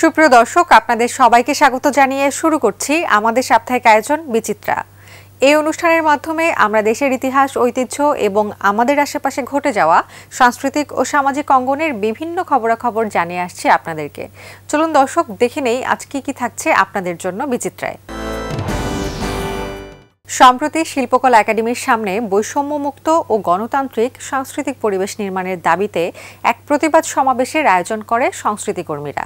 সুপ্রিয় দর্শক, আপনাদের সবাইকে স্বাগত জানিয়ে শুরু করছি আমাদের সাপ্তাহিক আয়োজন বিচিত্রা। এই অনুষ্ঠানের মাধ্যমে আমরা দেশের ইতিহাস, ঐতিহ্য এবং আমাদের আশেপাশে ঘটে যাওয়া সাংস্কৃতিক ও সামাজিক অঙ্গনের বিভিন্ন খবরাখবর জানিয়ে আসছি আপনাদেরকে। চলুন দর্শক, দেখে নেই আজ কি থাকছে আপনাদের জন্য বিচিত্রায়। সম্প্রতি শিল্পকলা একাডেমির সামনে বৈষম্যমুক্ত ও গণতান্ত্রিক সাংস্কৃতিক পরিবেশ নির্মাণের দাবিতে এক প্রতিবাদ সমাবেশের আয়োজন করে সংস্কৃতিকর্মীরা।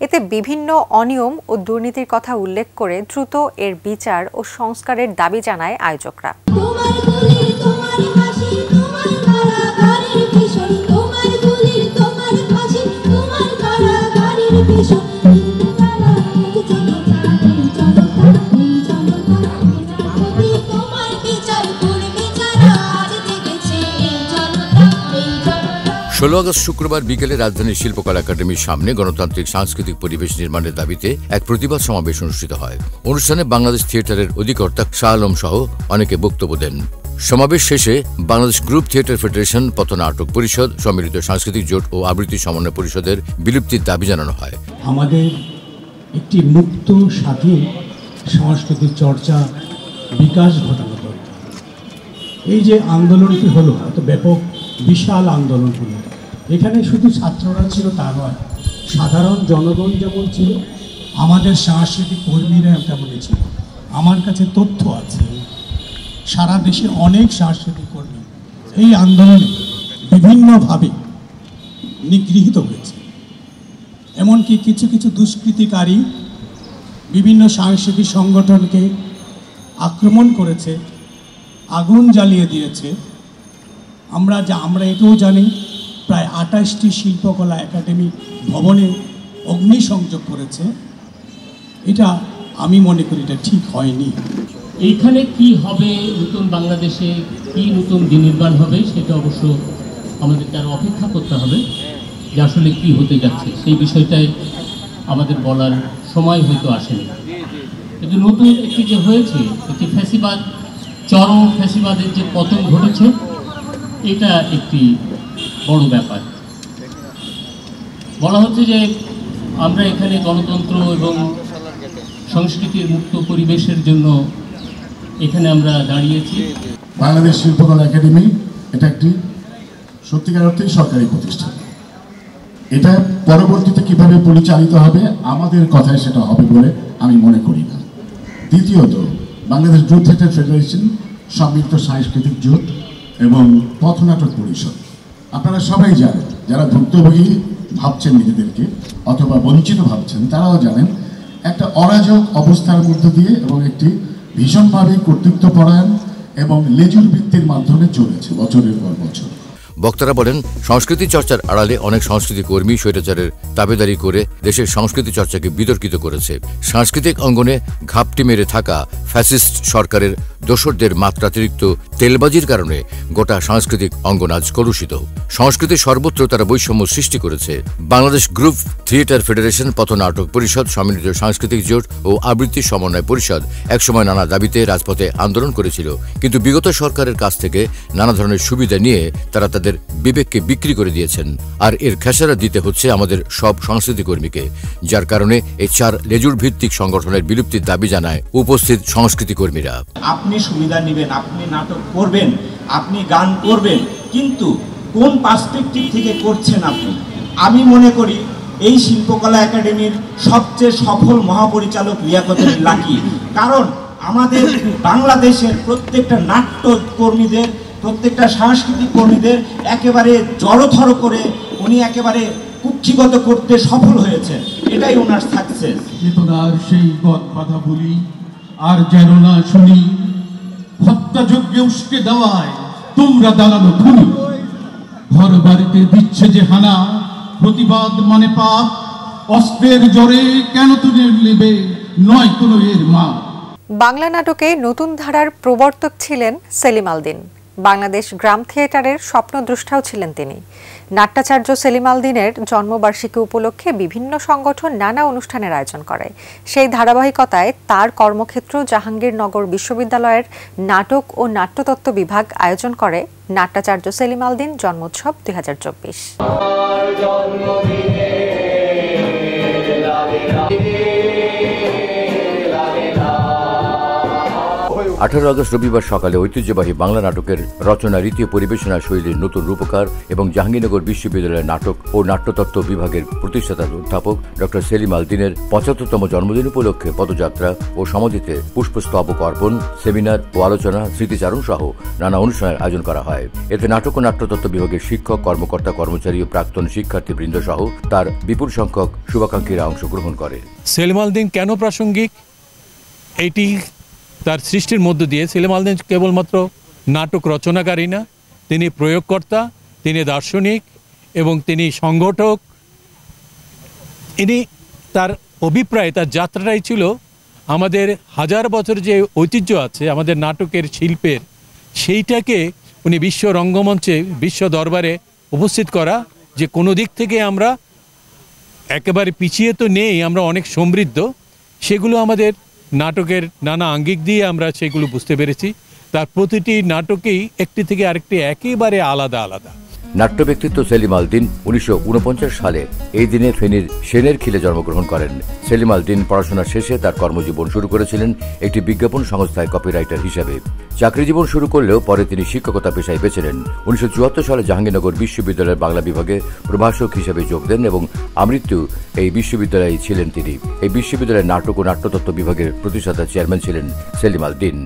এতে বিভিন্ন অনিয়ম ও দুর্নীতির কথা উল্লেখ করে দ্রুত এর বিচার ও সংস্কারের দাবি জানায় আয়োজকরা। আগস্ট শুক্রবার বিকেলে রাজধানীর শিল্পকলা একাডেমির সামনে গণতান্ত্রিক সাংস্কৃতিক পরিবেশ নির্মাণের দাবিতে এক প্রতিবাদ সমাবেশ অনুষ্ঠিত হয়। অনুষ্ঠানে বাংলাদেশ থিয়েটারের অধিকর্তা শাহ আলম সহ অনেকে বক্তব্য দেন। সমাবেশ শেষে বাংলাদেশ গ্রুপ থিয়েটার ফেডারেশন, পথনাটক পরিষদ, সম্মিলিত সাংস্কৃতিক জোট ও আবৃত্তি সমন্বয় পরিষদের বিলুপ্তির দাবি জানানো হয়। আমাদের একটি মুক্ত স্বাধীন সংস্কৃতির চর্চা বিকাশ ঘটানো দরকার। এই যে আন্দোলনটি হলো, এত ব্যাপক বিশাল আন্দোলন হলো, এখানে শুধু ছাত্ররা ছিল তা নয়, সাধারণ জনগণ যেমন ছিল, আমাদের সাংস্কৃতিক কর্মীরা তেমনই ছিল। আমার কাছে তথ্য আছে, সারা দেশে অনেক সাংস্কৃতিক কর্মী এই আন্দোলনে বিভিন্নভাবে নিগৃহীত হয়েছে। এমনকি কিছু কিছু দুষ্কৃতিকারী বিভিন্ন সাংস্কৃতিক সংগঠনকে আক্রমণ করেছে, আগুন জ্বালিয়ে দিয়েছে। আমরা এটাও জানি, প্রায় ২৮টি শিল্পকলা একাডেমি ভবনে অগ্নিসংযোগ করেছে। এটা আমি মনে করি এটা ঠিক হয়নি। এইখানে কি হবে, নতুন বাংলাদেশে কি নতুন বিনির্মাণ হবে, সেটা অবশ্য আমাদেরকে আরও অপেক্ষা করতে হবে যে আসলে কি হতে যাচ্ছে। সেই বিষয়টাই আমাদের বলার সময় হয়তো আসেনি। কিন্তু নতুন একটি যে হয়েছে, একটি ফ্যাসিবাদ, চরম ফ্যাসিবাদের যে পতন ঘটেছে, এটা একটি বড় ব্যাপার। বলা হচ্ছে যে আমরা এখানে গণতন্ত্র এবং সংস্কৃতির মুক্ত পরিবেশের জন্য এখানে আমরা দাঁড়িয়েছি। বাংলাদেশ শিল্পকলা একাডেমি এটা একটি সত্যিকার অর্থেই সরকারি প্রতিষ্ঠান। এটা পরবর্তীতে কিভাবে পরিচালিত হবে আমাদের কথায় সেটা হবে বলে আমি মনে করি না। দ্বিতীয়ত, বাংলাদেশ গ্রুপ থিয়েটার ফেডারেশন, সম্মিলিত সাংস্কৃতিক জোট এবং পথনাটক পরিষদ, আপনারা সবাই জানেন, যারা ভুক্তভোগী ভাবছেন নিজেদেরকে অথবা বঞ্চিত ভাবছেন, তারাও জানেন একটা অরাজক অবস্থার মধ্য দিয়ে এবং একটি ভীষণভাবে কর্তৃত্বপরায়ণ এবং লেজুর ভিত্তির মাধ্যমে চলেছে বছরের পর বছর। বক্তারা বলেন, সংস্কৃতি চর্চার আড়ালে অনেক সংস্কৃতি কর্মী স্বৈরাচারের দাবেদারি করে দেশের সংস্কৃতি চর্চাকে বিতর্কিত করেছে। সাংস্কৃতিক অঙ্গনে ঘাপটি মেরে থাকা ফ্যাসিস্ট সরকারের দোসরদের মাত্রাতিরিক্ত তেলবাজির কারণে গোটা সাংস্কৃতিক অঙ্গন আজ কলুষিত। সংস্কৃতির সর্বত্র তারা বৈষম্য সৃষ্টি করেছে। বাংলাদেশ গ্রুপ থিয়েটার ফেডারেশন, পথনাটক পরিষদ, সম্মিলিত সাংস্কৃতিক জোট ও আবৃত্তি সমন্বয় পরিষদ একসময় নানা দাবিতে রাজপথে আন্দোলন করেছিল, কিন্তু বিগত সরকারের কাছ থেকে নানা ধরনের সুবিধা নিয়ে তারা তাদের বিবেককে বিক্রি করে দিয়েছেন। আর এর খেসারত দিতে হচ্ছে আমাদের সব সংস্কৃতি কর্মীকে, যার কারণে এই ৪ লেজুর ভিত্তিক সংগঠনের বিলুপ্তির দাবি জানায় উপস্থিত সংস্কৃতি কর্মীরা। আপনি সুবিধা নেবেন, আপনি নাটক করবেন, আপনি গান করবেন, কিন্তু কোন পার্সপেক্টিভ থেকে করছেন আপনি? আমি মনে করি এই শিল্পকলা একাডেমির সবচেয়ে সফল মহাপরিচালক লিয়াকতের লাকি, কারণ আমাদের বাংলাদেশের প্রত্যেকটা নাট্য কর্মীদের, প্রত্যেকটা সাংস্কৃতিক কর্মীদের একেবারে জড়োথর করে উনি একেবারে কুক্ষিগত করতে সফল হয়েছে। এটাই ওনার সাকসেস। চেতনার সেই গদ বাধা বলি আর যেন না শুনি, হত্যাযজ্ঞে উস্কে দেওয়ায় তোমরা দাঁড়ানো খুনি। ঘর বাড়িতে দিচ্ছে যে হানা, প্রতিবাদ মানে পাপ, অস্ত্রের জোরে কেন তুলে নেবে নয় কোনো এর মা। বাংলা নাটকে নতুন ধারার প্রবর্তক ছিলেন সেলিম আল দীন। বাংলাদেশ গ্রাম থিয়েটারের স্বপ্নদ্রষ্টাও ছিলেন তিনি। নাট্যাচার্য সেলিম আল দীনের জন্মবার্ষিকী উপলক্ষে বিভিন্ন সংগঠন নানা অনুষ্ঠানের আয়োজন করে। সেই ধারাবাহিকতায় তার কর্মক্ষেত্র জাহাঙ্গীরনগর বিশ্ববিদ্যালয়ের নাটক ও নাট্যতত্ত্ব বিভাগ আয়োজন করে নাট্যাচার্য সেলিম আল দীন জন্মোৎসব 2024। 18 আগস্ট রবিবার সকালে ঐতিহ্যবাহী বাংলা নাটকের রচনা, রীতি ও পরিবেশনা শৈলীর নতুন রূপকার এবং জাহাঙ্গীরনগর বিশ্ববিদ্যালয়ের নাটক ও নাট্যতত্ত্ব বিভাগের প্রতিষ্ঠাতা অধ্যাপক ডক্টর সেলিম আল দীনের 75তম জন্মদিন উপলক্ষে পদযাত্রা ও সমাধিতে পুষ্পস্তবক অর্পণ, সেমিনার ও আলোচনা, স্মৃতিচারণ সহ নানা অনুষ্ঠানের আয়োজন করা হয়। এতে নাটক ও নাট্যতত্ত্ব বিভাগের শিক্ষক, কর্মকর্তা, কর্মচারী ও প্রাক্তন শিক্ষার্থীবৃন্দ সহ তার বিপুল সংখ্যক শুভাকাঙ্ক্ষীরা অংশগ্রহণ করে। সেলিম আল দীন কেন প্রাসঙ্গিক? এটি তার সৃষ্টির মধ্য দিয়ে সেলিম আল দীন কেবলমাত্র নাটক রচনাকারী না, তিনি প্রয়োগকর্তা, তিনি দার্শনিক এবং তিনি সংগঠক। ইনি তার অভিপ্রায়, তার যাত্রাটাই ছিল আমাদের হাজার বছর যে ঐতিহ্য আছে আমাদের নাটকের শিল্পের, সেইটাকে উনি বিশ্ব রঙ্গমঞ্চে, বিশ্ব দরবারে উপস্থিত করা, যে কোনো দিক থেকে আমরা একেবারে পিছিয়ে তো নেই, আমরা অনেক সমৃদ্ধ। সেগুলো আমাদের নাটকের নানা আঙ্গিক দিয়ে আমরা সেগুলো বুঝতে পেরেছি। তার প্রতিটি নাটকেই একটি থেকে আরেকটি একেবারে আলাদা আলাদা। নাট্য ব্যক্তিত্ব সেলিম আল দীন 1949 সালে এই দিনে ফেনীর সেনের খিলে জন্মগ্রহণ করেন। সেলিম আল দীন পড়াশোনা শেষে তার কর্মজীবন শুরু করেছিলেন একটি বিজ্ঞাপন সংস্থায় কপিরাইটার হিসেবে। চাকরি জীবন শুরু করলেও পরে তিনি শিক্ষকতা পেশায় বেছে নেন। 1974 সালে জাহাঙ্গীরনগর বিশ্ববিদ্যালয়ের বাংলা বিভাগে প্রভাষক হিসেবে যোগ দেন এবং আমৃত্যু এই বিশ্ববিদ্যালয়ে ছিলেন তিনি। এই বিশ্ববিদ্যালয়ের নাটক ও নাট্যতত্ত্ব বিভাগের প্রতিষ্ঠাতা চেয়ারম্যান ছিলেন সেলিম আল দীন।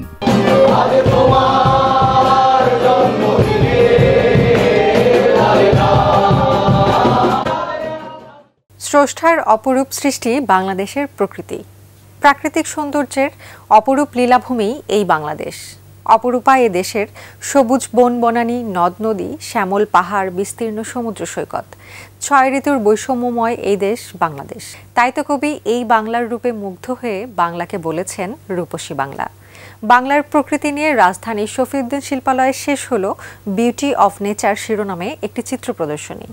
স্রষ্টার অপরূপ সৃষ্টি বাংলাদেশের প্রকৃতি। প্রাকৃতিক সৌন্দর্যের অপরূপ লীলাভূমি এই বাংলাদেশ। অপরূপা এ দেশের সবুজ বন বনানী, নদ নদী, শ্যামল পাহাড়, বিস্তীর্ণ সমুদ্র সৈকত। 6 ঋতুর বৈষম্যময় এই দেশ বাংলাদেশ। তাই তো কবি এই বাংলার রূপে মুগ্ধ হয়ে বাংলাকে বলেছেন রূপসী বাংলা। বাংলার প্রকৃতি নিয়ে রাজধানীর শফিউদ্দিন শিল্পালয়ে শেষ হলো বিউটি অফ নেচার শিরোনামে একটি চিত্র প্রদর্শনী।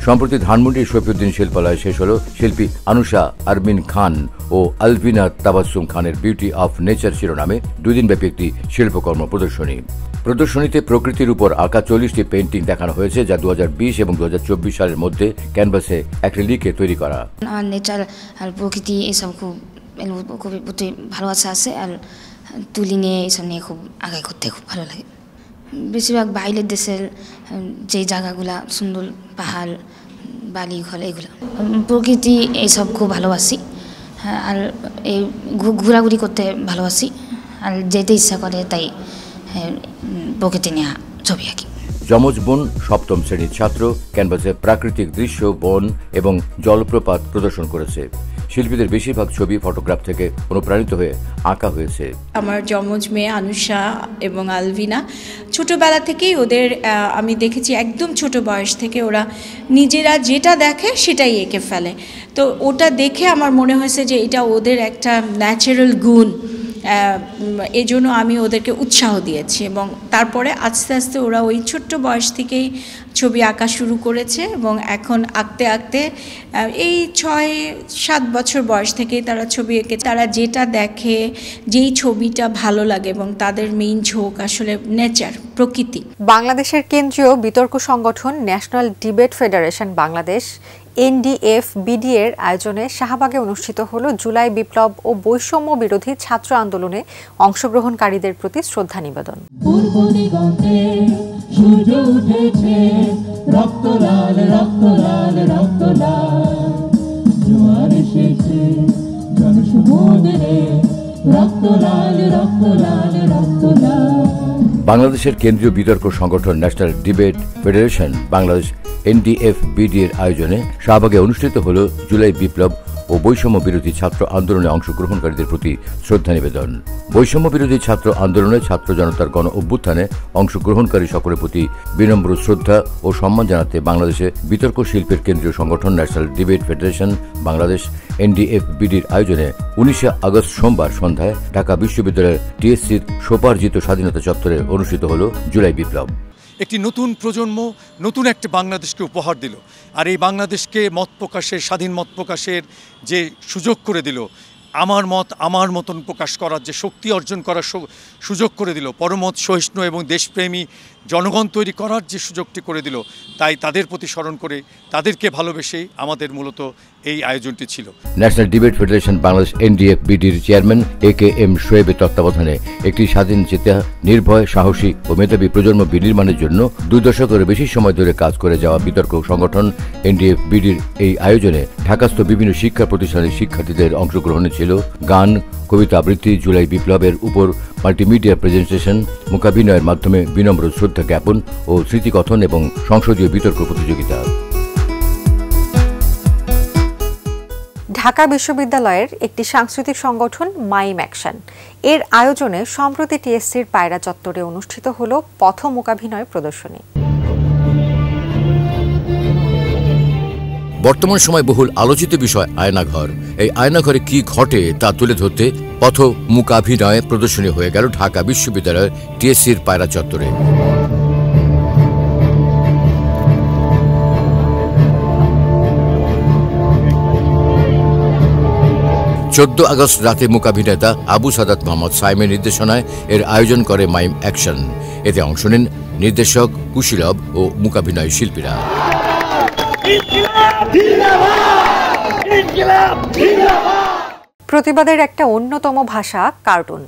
সম্প্রতি ধানমন্ডির শফিউদ্দিন শিল্পালয়ে শেষ হল শিল্পী আনুশা আরমিন খান ও আলভিনা তাবাসসুম খানের বিউটি অফ নেচার শিরোনামে 2 দিনব্যাপী একটি শিল্পকর্ম প্রদর্শনী। প্রদর্শনীতে প্রকৃতির উপর আঁকা 40টি পেন্টিং দেখানো হয়েছে, যা 2020 এবং 2024 সালের মধ্যে ক্যানভাসে অ্যাক্রিলিকে তৈরি করা। নেচার আর প্রকৃতি এসব খুবই ভালোবাসা আছে, আর তুলি নিয়ে এসব নিয়ে খুব আগায় করতে খুব ভালো লাগে। বেশিরভাগ বাইরের দেশের যে জায়গাগুলা সুন্দর, পাহাড়, বালি, ঘর, এগুলো প্রকৃতি এইসব খুব ভালোবাসি। আর এই ঘোরাঘুরি করতে ভালোবাসি, আর যেতে ইচ্ছা করে তাই প্রকৃতি নিয়ে ছবি আঁকি। যমজ বোন 7ম শ্রেণীর ছাত্র ক্যানভাসে প্রাকৃতিক দৃশ্য, বন এবং জলপ্রপাত প্রদর্শন করেছে। শিল্পীদের বেশিরভাগ ছবি ফটোগ্রাফ থেকে অনুপ্রাণিত হয়ে আঁকা হয়েছে। আমার যমজ মেয়ে আনুশা এবং আলভিনা, ছোটবেলা থেকেই ওদের আমি দেখেছি একদম ছোট বয়স থেকে ওরা নিজেরা যেটা দেখে সেটাই এঁকে ফেলে। তো ওটা দেখে আমার মনে হয়েছে যে এটা ওদের একটা ন্যাচারাল গুণ, এজন্য আমি ওদেরকে উৎসাহ দিয়েছি এবং তারপরে আস্তে আস্তে ওরা ওই ছোট্ট বয়স থেকেই ছবি আঁকা শুরু করেছে এবং এখন আঁকতে আঁকতে এই 6-7 বছর বয়স থেকেই তারা ছবি এঁকে, তারা যেটা দেখে, যেই ছবিটা ভালো লাগে এবং তাদের মেইন ঝোঁক আসলে নেচার, প্রকৃতি। বাংলাদেশের কেন্দ্রীয় বিতর্ক সংগঠন national debate federation Bangladesh NDF-BD এর আয়োজনে শাহবাগে অনুষ্ঠিত হলো জুলাই বিপ্লব ও বৈষম্য বিরোধী ছাত্র আন্দোলনে অংশগ্রহণকারীদের প্রতি শ্রদ্ধা নিবেদন। বাংলাদেশের কেন্দ্রীয় বিতর্ক সংগঠন national debate federation Bangladesh NDF-BD এর আয়োজনে শাহবাগে অনুষ্ঠিত হল জুলাই বিপ্লব ও বৈষম্য বিরোধী ছাত্র আন্দোলনে অংশগ্রহণকারীদের প্রতি শ্রদ্ধা নিবেদন। বৈষম্য বিরোধী ছাত্র আন্দোলনে ছাত্র জনতার গণ অভ্যুত্থানে অংশগ্রহণকারী সকলের প্রতি বিনম্র শ্রদ্ধা ও সম্মান জানাতে বাংলাদেশে বিতর্ক শিল্পের কেন্দ্রীয় সংগঠন national debate federation Bangladesh NDF-BD আয়োজনে 19 আগস্ট সোমবার সন্ধ্যায় ঢাকা বিশ্ববিদ্যালয়ের TSCর স্বোপার্জিত স্বাধীনতা চত্বরে অনুষ্ঠিত হল জুলাই বিপ্লব। একটি নতুন প্রজন্ম নতুন একটা বাংলাদেশকে উপহার দিল, আর এই বাংলাদেশকে মত প্রকাশের, স্বাধীন মত প্রকাশের যে সুযোগ করে দিল। আমার মত আমার মতন প্রকাশ করার যে শক্তি অর্জন করার সুযোগ করে দিল, পরমত সহিষ্ণু এবং দেশপ্রেমী জনগণ তৈরি করার যে সুযোগটি করে দিল, তাই তাদের প্রতি স্মরণ করে তাদেরকে ভালোবেসেই আমাদের মূলত এই আয়োজনটি ছিল। National debate federation Bangladesh NDF বিডির চেয়ারম্যান AKM শোয়েবের তত্ত্বাবধানে একটি স্বাধীন চেতা, নির্ভয়, সাহসী ও মেধাবী প্রজন্ম বিনির্মাণের জন্য 2 দশকের বেশি সময় ধরে কাজ করে যাওয়া বিতর্ক সংগঠন এনডিএফ বিডির এই আয়োজনে ঢাকাস্থ বিভিন্ন শিক্ষা প্রতিষ্ঠানের শিক্ষার্থীদের অংশগ্রহণে ছিল গান, কবিতা আবৃত্তি, জুলাই বিপ্লবের উপর মাল্টিমিডিয়া প্রেজেন্টেশন, মূকাভিনয়ের মাধ্যমে বিনম্র শ্রদ্ধা জ্ঞাপন ও স্মৃতিকথন এবং সংসদীয় বিতর্ক প্রতিযোগিতা। ঢাকা বিশ্ববিদ্যালয়ের একটি সাংস্কৃতিক সংগঠন মাইম অ্যাকশন এর আয়োজনে সম্প্রতি টিএসসির পায়রা চত্বরে অনুষ্ঠিত হল পথ মূকাভিনয় প্রদর্শনী। বর্তমান সময় বহুল আলোচিত বিষয় আয়নাঘর। এই আয়নাঘরে কি ঘটে তা তুলে ধরতে পথ মূকাভিনয় প্রদর্শনী হয়ে গেল ঢাকা বিশ্ববিদ্যালয়ের টিএসসির পায়রা চত্বরে। 14 আগস্ট রাতে মূকাভিনেতা আবু সাদাত মোহাম্মদ সাইমের নির্দেশনায় এর আয়োজন করে মাইম অ্যাকশন। এতে অংশ নেন নির্দেশক, কুশীলব ও মূকাভিনয় শিল্পীরা। প্রতিবাদের একটা অন্যতম ভাষা কার্টুন।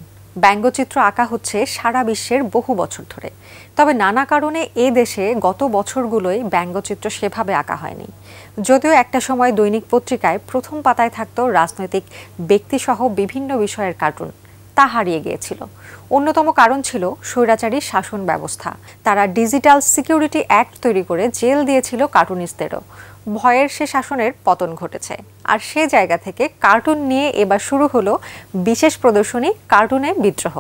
ব্যঙ্গচিত্র আঁকা হচ্ছে সারা বিশ্বের বহু বছর ধরে, তবে নানা কারণে এ দেশে গত বছরগুলোয় ব্যঙ্গচিত্র সেভাবে আঁকা হয়নি। যদিও একটা সময় দৈনিক পত্রিকায় প্রথম পাতায় থাকতো রাজনৈতিক ব্যক্তিসহ বিভিন্ন বিষয়ের কার্টুন, তা হারিয়ে গিয়েছিল। অন্যতম কারণ ছিল স্বৈরাচারী শাসন ব্যবস্থা। তারা ডিজিটাল সিকিউরিটি অ্যাক্ট তৈরি করে জেল দিয়েছিল কার্টুনিস্টদেরও। ভয়ের সে শাসনের পতন ঘটেছে, আর সে জায়গা থেকে কার্টুন নিয়ে এবার শুরু হলো বিশেষ প্রদর্শনী কার্টুনে বিদ্রোহ।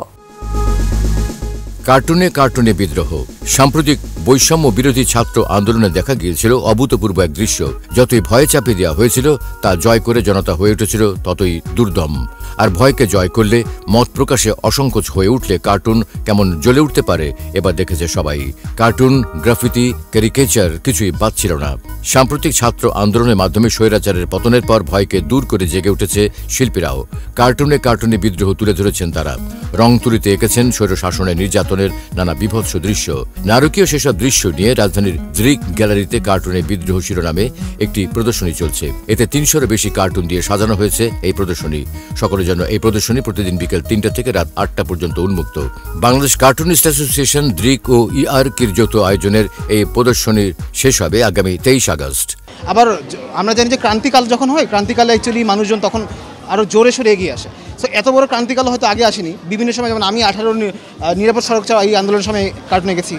কার্টুনে কার্টুনে বিদ্রোহ। সাম্প্রতিক বৈষম্য বিরোধী ছাত্র আন্দোলনে দেখা গিয়েছিল অভূতপূর্ব এক দৃশ্য। যতই ভয়ে চাপিয়ে দেওয়া হয়েছিল, তা জয় করে জনতা হয়ে উঠেছিল ততই দুর্দম। আর ভয়কে জয় করলে, মত প্রকাশে অসংকোচ হয়ে উঠলে কার্টুন কেমন জ্বলে উঠতে পারে এবার দেখেছে সবাই। কার্টুন, গ্রাফিতি, ক্যারিকেচার কিছুই বাদ ছিল না। সাম্প্রতিক ছাত্র আন্দোলনের মাধ্যমে স্বৈরাচারের পতনের পর ভয়কে দূর করে জেগে উঠেছে শিল্পীরাও। কার্টুনে কার্টুনে বিদ্রোহ তুলে ধরেছেন তারা। রং তুলিতে এঁকেছেন স্বৈর শাসনের নির্যাতনের নানা বিভৎস দৃশ্য। নারকীয় সেসব দৃশ্য নিয়ে রাজধানীর দৃক গ্যালারিতে কার্টুনে বিদ্রোহ শিরোনামে একটি প্রদর্শনী চলছে। এতে 300-এরও বেশি কার্টুন দিয়ে সাজানো হয়েছে এই প্রদর্শনী। সকলের জন্য এই প্রদর্শনী প্রতিদিন বিকেল 3টা থেকে রাত 8টা পর্যন্ত উন্মুক্ত। বাংলাদেশ কার্টুনিস্ট অ্যাসোসিয়েশন, দৃক ও ERKির যৌথ আয়োজনের এই প্রদর্শনী শেষ হবে আগামী 23 আগস্ট। আবার আমরা জানি যে ক্রান্তিকাল যখন হয়, ক্রান্তিকালে অ্যাকচুয়ালি মানুষজন তখন আরও জোরে সোরে এগিয়ে আসে। সো এত বড় ক্রান্তিকাল হয়তো আগে আসেনি। বিভিন্ন সময়, যেমন আমি 18 নিরাপদ সড়ক চাওয়া এই আন্দোলনের সময় কার্টুন এঁকেছি,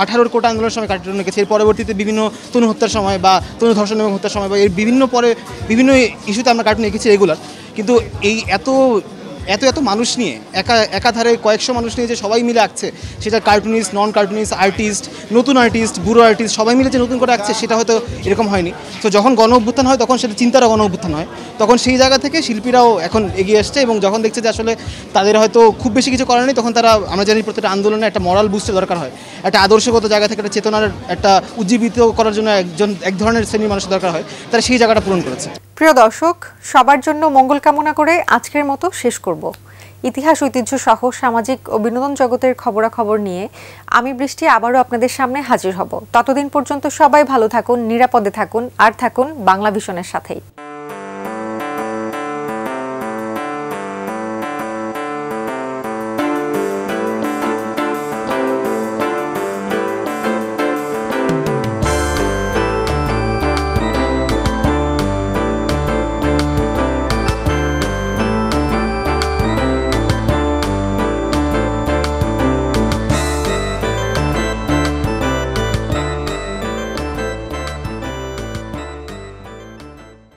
18 কোটা আন্দোলনের সময় কার্টুন এঁকেছি। এর পরবর্তীতে বিভিন্ন তনু হত্যার সময় বা তনু ধর্ষণ এবং হত্যার সময় বা এর বিভিন্ন ইস্যুতে আমরা কার্টুন এঁকেছি রেগুলার। কিন্তু এই এত মানুষ নিয়ে, একাধারে কয়েকশো মানুষ নিয়ে যে সবাই মিলে আঁকছে, সেটা কার্টুনিস্ট, নন কার্টুনিস্ট, আর্টিস্ট, নতুন আর্টিস্ট, বুড়ো আর্টিস্ট, সবাই মিলে যে নতুন করে আঁকছে, সেটা হয়তো এরকম হয়নি। তো যখন গণ অভ্যুত্থান হয়, তখন সেটা চিন্তারও গণ অভ্যুত্থান হয়। তখন সেই জায়গা থেকে শিল্পীরাও এখন এগিয়ে আসছে, এবং যখন দেখছে যে আসলে তাদের হয়তো খুব বেশি কিছু করার নেই, তখন তারা, আমরা জানি প্রত্যেকটা আন্দোলনে একটা মরাল বুস্টের দরকার হয়, একটা আদর্শগত জায়গা থেকে একটা চেতনার একটা উজ্জীবিত করার জন্য এক ধরনের শ্রেণীর মানুষের দরকার হয়। তারা সেই জায়গাটা পূরণ করেছে। প্রিয় দর্শক, সবার জন্য মঙ্গল কামনা করে আজকের মতো শেষ করব। ইতিহাস, ঐতিহ্য সহ সামাজিক ও বিনোদন জগতের খবরাখবর নিয়ে আমি বৃষ্টি আবারও আপনাদের সামনে হাজির হব। ততদিন পর্যন্ত সবাই ভালো থাকুন, নিরাপদে থাকুন, আর থাকুন বাংলা ভিশনের সাথেই।